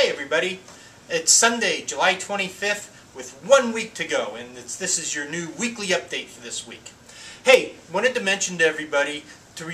Hi everybody, it's Sunday, July 25th with 1 week to go, and this is your new weekly update for this week. Hey, wanted to mention to everybody to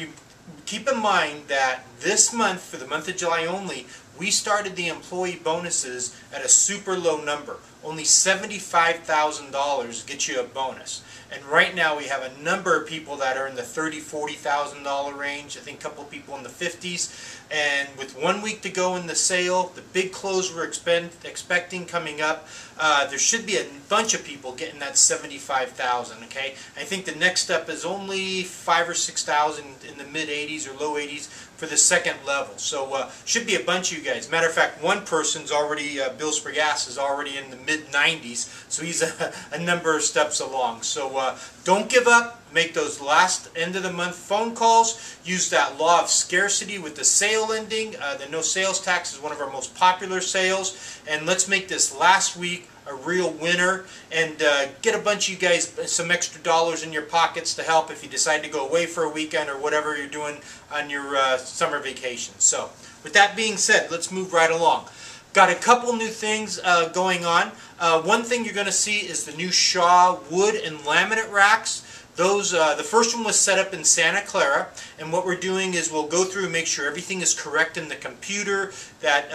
keep in mind that this month, for the month of July only, we started the employee bonuses at a super low number. Only $75,000 gets you a bonus. And right now we have a number of people that are in the $30,000, $40,000 range. I think a couple of people in the 50s. And with 1 week to go in the sale, the big close we're expecting coming up, there should be a bunch of people getting that $75,000. Okay, I think the next step is only $5,000 or $6,000 in the mid 80s or low 80s for the second level. So should be a bunch of you guys. Matter of fact, one person's already, Bill Sprigas, is already in the mid 90s, so he's a number of steps along. So don't give up. Make those last end of the month phone calls. Use that law of scarcity with the sale ending. The no sales tax is one of our most popular sales, and let's make this last week a real winner and get a bunch of you guys some extra dollars in your pockets to help if you decide to go away for a weekend or whatever you're doing on your summer vacation. So with that being said, let's move right along. Got a couple new things going on. One thing you're going to see is the new Shaw wood and laminate racks. Those, the first one was set up in Santa Clara, and what we're doing is we'll go through and make sure everything is correct in the computer, that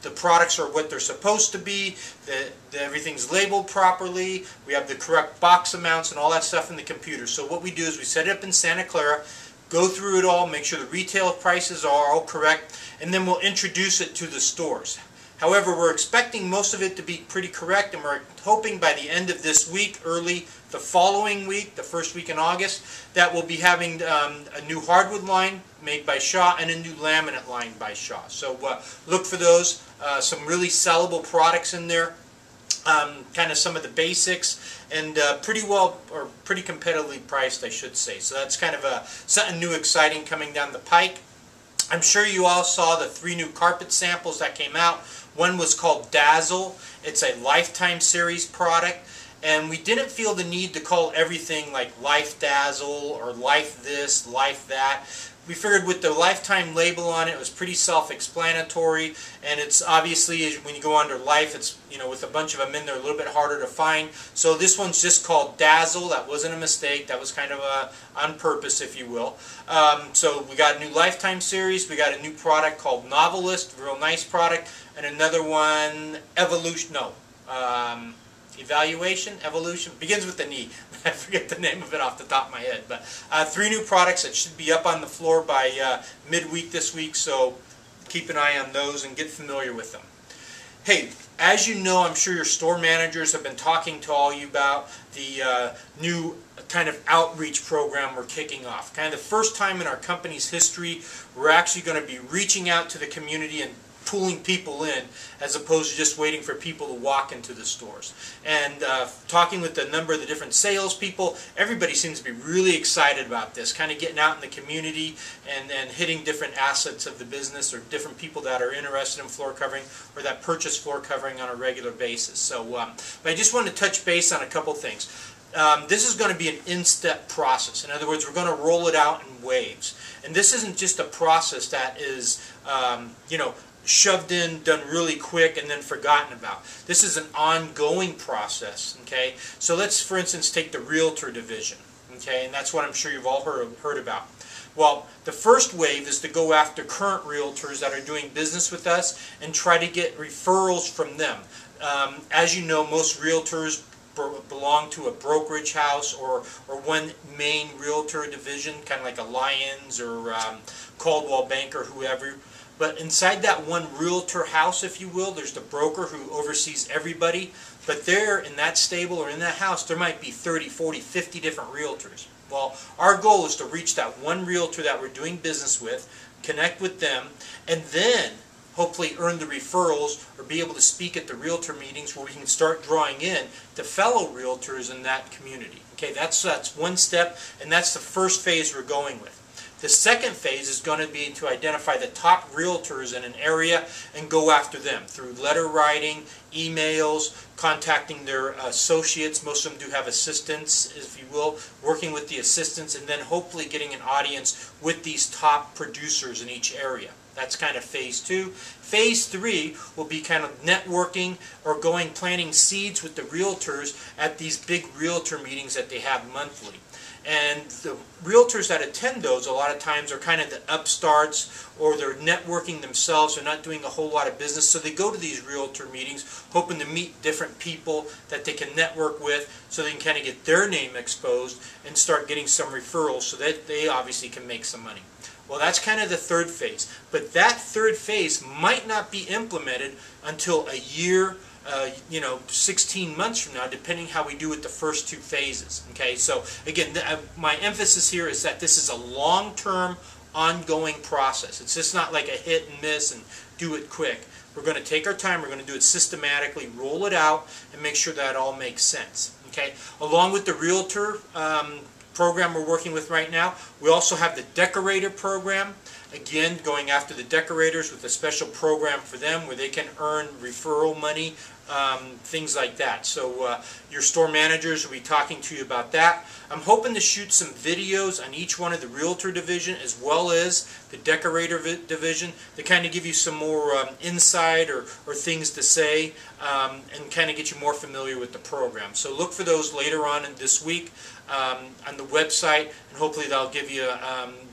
the products are what they're supposed to be, that everything's labeled properly, we have the correct box amounts and all that stuff in the computer. So what we do is we set it up in Santa Clara, go through it all, make sure the retail prices are all correct, and then we'll introduce it to the stores. However, we're expecting most of it to be pretty correct, and we're hoping by the end of this week, early the following week, the first week in August, that we'll be having a new hardwood line made by Shaw and a new laminate line by Shaw. So look for those. Some really sellable products in there, kind of some of the basics, and pretty competitively priced, I should say. So that's kind of something new, exciting coming down the pike. I'm sure you all saw the 3 new carpet samples that came out. One was called Dazzle. It's a Lifetime Series product, and we didn't feel the need to call everything like Life Dazzle or Life this, Life that. We figured with the Lifetime label on it, it was pretty self-explanatory, and it's obviously, when you go under Life, it's, you know, with a bunch of them in there, a little bit harder to find. So this one's just called Dazzle. That wasn't a mistake. That was kind of on purpose, if you will. So we got a new Lifetime series. We got a new product called Novelist, real nice product, and another one, Evolution, begins with an E. I forget the name of it off the top of my head. But 3 new products that should be up on the floor by midweek this week, so keep an eye on those and get familiar with them. Hey, as you know, I'm sure your store managers have been talking to all you about the new kind of outreach program we're kicking off. Kind of the first time in our company's history we're actually going to be reaching out to the community and pulling people in, as opposed to just waiting for people to walk into the stores. And talking with a number of the different salespeople, everybody seems to be really excited about this, kind of getting out in the community and hitting different assets of the business, or different people that are interested in floor covering or that purchase floor covering on a regular basis. So, but I just wanted to touch base on a couple things. This is going to be an in-step process. In other words, we're going to roll it out in waves. And this isn't just a process that is, you know, shoved in, done really quick, and then forgotten about. This is an ongoing process, okay? So let's, for instance, take the realtor division, okay? And that's what I'm sure you've all heard about. Well, the first wave is to go after current realtors that are doing business with us and try to get referrals from them. As you know, most realtors belong to a brokerage house or one main realtor division, kind of like a Lyons or Coldwell Banker, whoever. But inside that one realtor house, if you will, there's the broker who oversees everybody. But there, in that stable or in that house, there might be 30, 40, 50 different realtors. Well, our goal is to reach that one realtor that we're doing business with, connect with them, and then hopefully earn the referrals or be able to speak at the realtor meetings where we can start drawing in the fellow realtors in that community. Okay, that's one step, and that's the first phase we're going with. The second phase is going to be to identify the top realtors in an area and go after them through letter writing, emails, contacting their associates. Most of them do have assistants, if you will, working with the assistants, and then hopefully getting an audience with these top producers in each area. That's kind of phase 2. Phase 3 will be kind of networking or planting seeds with the realtors at these big realtor meetings that they have monthly. And the realtors that attend those a lot of times are kind of the upstarts, or they're networking themselves. They're not doing a whole lot of business. So they go to these realtor meetings hoping to meet different people that they can network with, so they can kind of get their name exposed and start getting some referrals so that they obviously can make some money. Well, that's kind of the third phase. But that third phase might not be implemented until a year, 16 months from now, depending how we do with the first 2 phases. Okay, so again, my emphasis here is that this is a long-term, ongoing process. It's just not like a hit and miss and do it quick. We're going to take our time, we're going to do it systematically, roll it out, and make sure that it all makes sense. Okay, along with the realtor program we're working with right now, we also have the decorator program. Again, going after the decorators with a special program for them where they can earn referral money, things like that. So your store managers will be talking to you about that. I'm hoping to shoot some videos on each one of the realtor division as well as the decorator division to kind of give you some more insight or things to say, and kind of get you more familiar with the program. So look for those later on in this week on the website, and hopefully that'll give you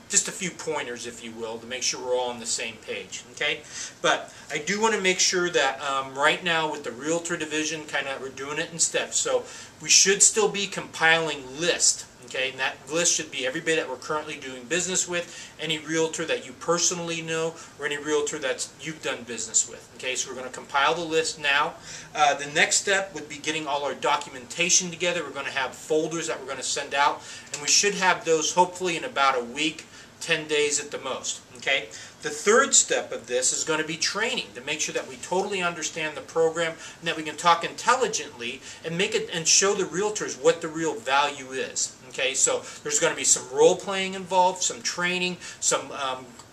just a few pointers, if you will, to make sure we're all on the same page. Okay, but I do want to make sure that right now with the realtor division, we're doing it in steps. So we should still be compiling lists. Okay, and that list should be everybody that we're currently doing business with, any realtor that you personally know, or any realtor that you've done business with. Okay, so we're going to compile the list now. The next step would be getting all our documentation together. We're going to have folders that we're going to send out, and we should have those hopefully in about a week, 10 days at the most. Okay. The third step of this is going to be training to make sure that we totally understand the program and that we can talk intelligently and make it and show the realtors what the real value is. Okay, so there's going to be some role playing involved, some training, some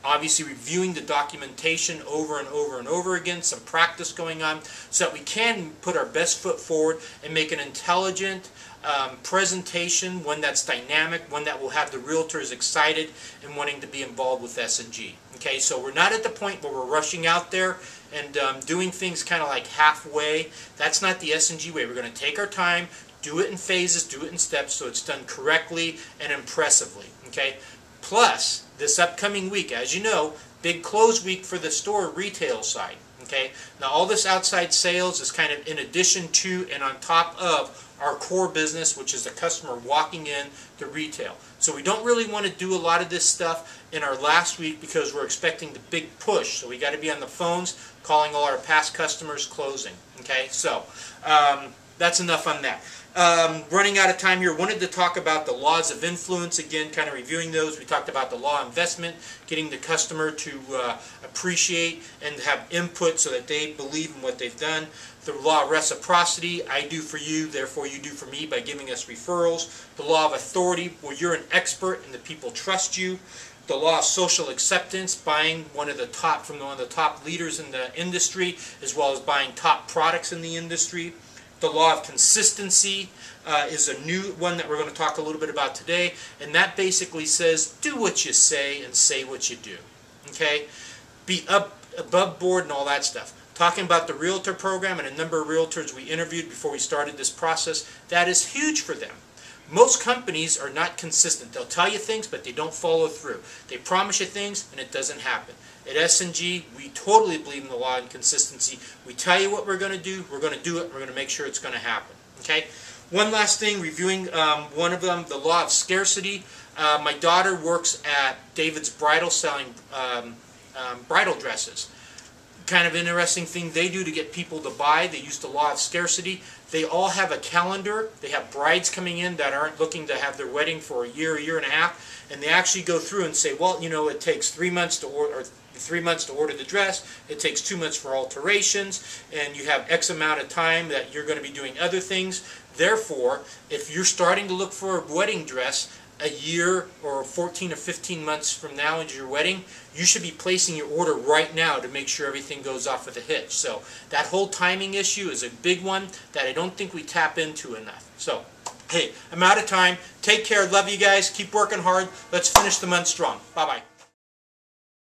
obviously reviewing the documentation over and over and over again, some practice going on, so that we can put our best foot forward and make an intelligent presentation, one that's dynamic, one that will have the realtors excited and wanting to be involved with S&G. Okay, so we're not at the point where we're rushing out there and doing things kind of like halfway. That's not the S&G way. We're going to take our time, do it in phases, do it in steps, so it's done correctly and impressively. Okay. Plus, this upcoming week, as you know, big close week for the store retail side. Okay. Now, all this outside sales is kind of in addition to and on top of our core business, which is the customer walking in to retail. So we don't really want to do a lot of this stuff in our last week because we're expecting the big push. So we got to be on the phones, calling all our past customers, closing. Okay. So that's enough on that. Running out of time here, wanted to talk about the laws of influence, again, kind of reviewing those. We talked about the law of investment, getting the customer to appreciate and have input so that they believe in what they've done. The law of reciprocity, I do for you, therefore you do for me, by giving us referrals. The law of authority, where you're an expert and the people trust you. The law of social acceptance, buying from one of the top leaders in the industry, as well as buying top products in the industry. The law of consistency is a new one that we're going to talk a little bit about today, and that basically says do what you say and say what you do. Okay? Be above board and all that stuff. Talking about the realtor program and a number of realtors we interviewed before we started this process, that is huge for them. Most companies are not consistent. They'll tell you things, but they don't follow through. They promise you things, and it doesn't happen. At S&G, we totally believe in the law of consistency. We tell you what we're going to do, we're going to do it, we're going to make sure it's going to happen. Okay? One last thing, reviewing one of them, the law of scarcity. My daughter works at David's Bridal selling bridal dresses. Kind of interesting thing they do to get people to buy. They use the law of scarcity. They all have a calendar. They have brides coming in that aren't looking to have their wedding for a year and a half, and they actually go through and say, well, you know, it takes 3 months to order, or 3 months to order the dress. It takes 2 months for alterations, and you have X amount of time that you're going to be doing other things. Therefore, if you're starting to look for a wedding dress a year or 14 or 15 months from now into your wedding, you should be placing your order right now to make sure everything goes off with a hitch. So that whole timing issue is a big one that I don't think we tap into enough. So, hey, I'm out of time. Take care. Love you guys. Keep working hard. Let's finish the month strong. Bye-bye.